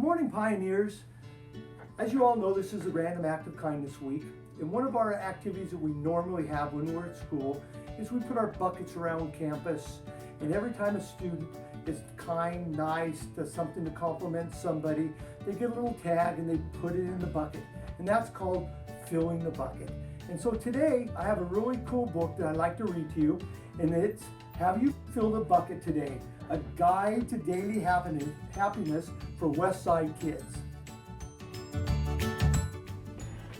morning, Pioneers. As you all know, this is the Random Act of Kindness Week. And one of our activities that we normally have when we're at school is we put our buckets around campus. And every time a student is kind, nice, does something to compliment somebody, they get a little tag and they put it in the bucket. And that's called filling the bucket. And so today I have a really cool book that I'd like to read to you. And it's Have You Filled a Bucket Today? A Guide to Daily Happiness for West Side Kids.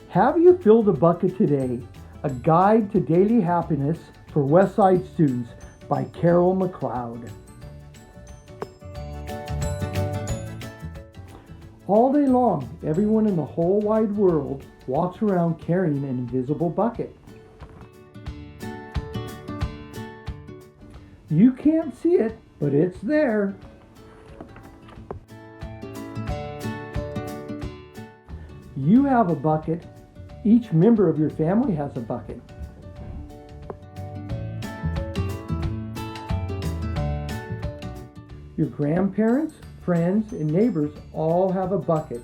Have You Filled a Bucket Today? A Guide to Daily Happiness for West Side Students by Carol McLeod. All day long, everyone in the whole wide world walks around carrying an invisible bucket. You can't see it, but it's there. You have a bucket. Each member of your family has a bucket. Your grandparents, friends, and neighbors all have a bucket.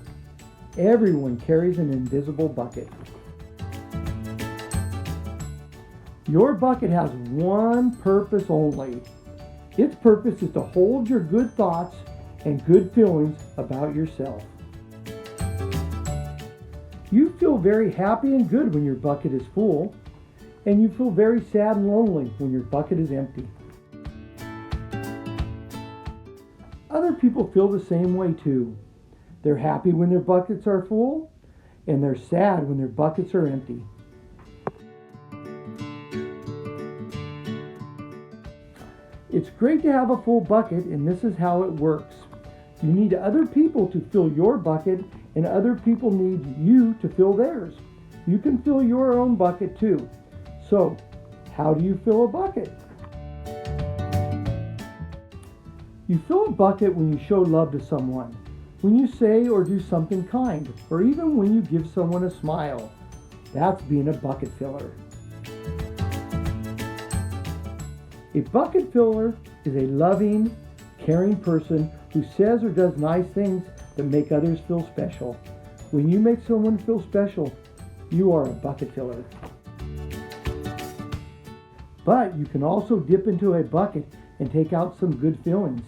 Everyone carries an invisible bucket. Your bucket has one purpose only. Its purpose is to hold your good thoughts and good feelings about yourself. You feel very happy and good when your bucket is full, and you feel very sad and lonely when your bucket is empty. Other people feel the same way too. They're happy when their buckets are full, and they're sad when their buckets are empty. It's great to have a full bucket, and this is how it works. You need other people to fill your bucket, and other people need you to fill theirs. You can fill your own bucket too. So, how do you fill a bucket? You fill a bucket when you show love to someone, when you say or do something kind, or even when you give someone a smile. That's being a bucket filler. A bucket filler is a loving, caring person who says or does nice things that make others feel special. When you make someone feel special, you are a bucket filler. But you can also dip into a bucket and take out some good feelings.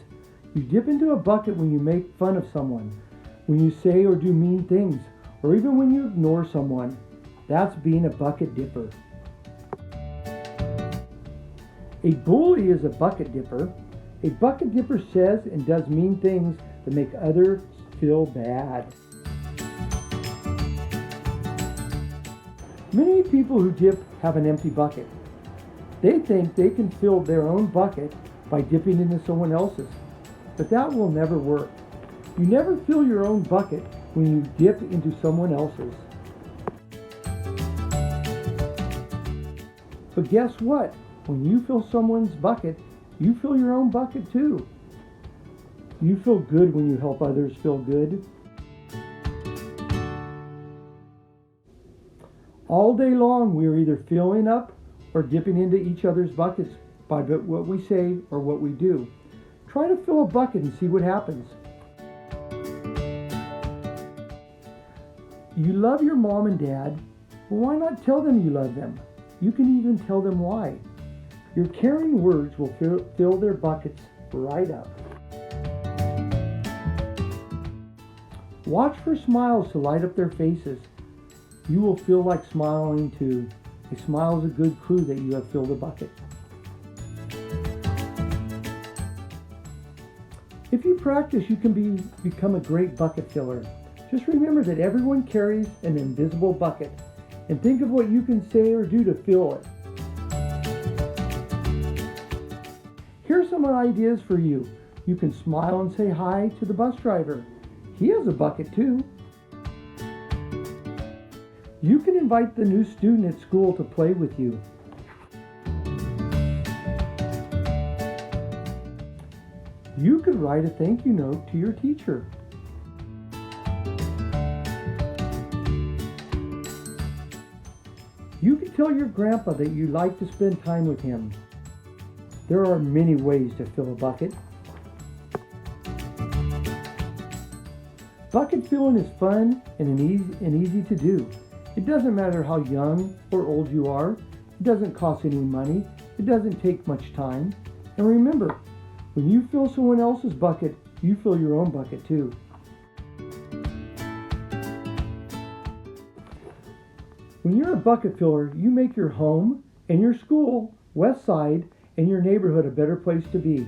You dip into a bucket when you make fun of someone, when you say or do mean things, or even when you ignore someone. That's being a bucket dipper. A bully is a bucket dipper. A bucket dipper says and does mean things that make others feel bad. Many people who dip have an empty bucket. They think they can fill their own bucket by dipping into someone else's, but that will never work. You never fill your own bucket when you dip into someone else's. But guess what? When you fill someone's bucket, you fill your own bucket too. You feel good when you help others feel good. All day long, we are either filling up or dipping into each other's buckets by what we say or what we do. Try to fill a bucket and see what happens. You love your mom and dad. Well, why not tell them you love them? You can even tell them why. Your caring words will fill their buckets right up. Watch for smiles to light up their faces. You will feel like smiling too. A smile is a good clue that you have filled a bucket. If you practice, you can become a great bucket filler. Just remember that everyone carries an invisible bucket, and think of what you can say or do to fill it. Here's some ideas for you. You can smile and say hi to the bus driver. He has a bucket too. You can invite the new student at school to play with you. You could write a thank you note to your teacher. You can tell your grandpa that you like to spend time with him. There are many ways to fill a bucket. Bucket filling is fun and easy to do. It doesn't matter how young or old you are. It doesn't cost any money. It doesn't take much time. And remember, when you fill someone else's bucket, you fill your own bucket too. When you're a bucket filler, you make your home and your school, West Side, and your neighborhood a better place to be.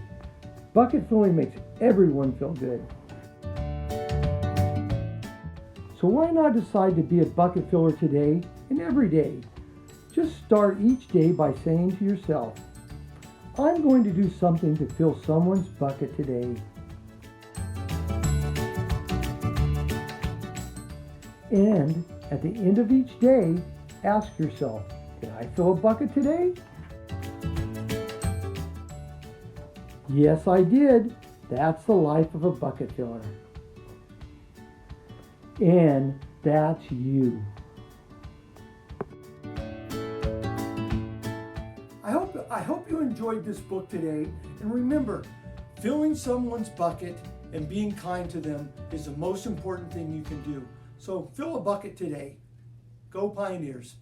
Bucket filling makes everyone feel good. So why not decide to be a bucket filler today and every day? Just start each day by saying to yourself, I'm going to do something to fill someone's bucket today. And at the end of each day, ask yourself, did I fill a bucket today? Yes, I did. That's the life of a bucket filler. And that's you. I hope you enjoyed this book today. And remember, filling someone's bucket and being kind to them is the most important thing you can do. So fill a bucket today. Go Pioneers.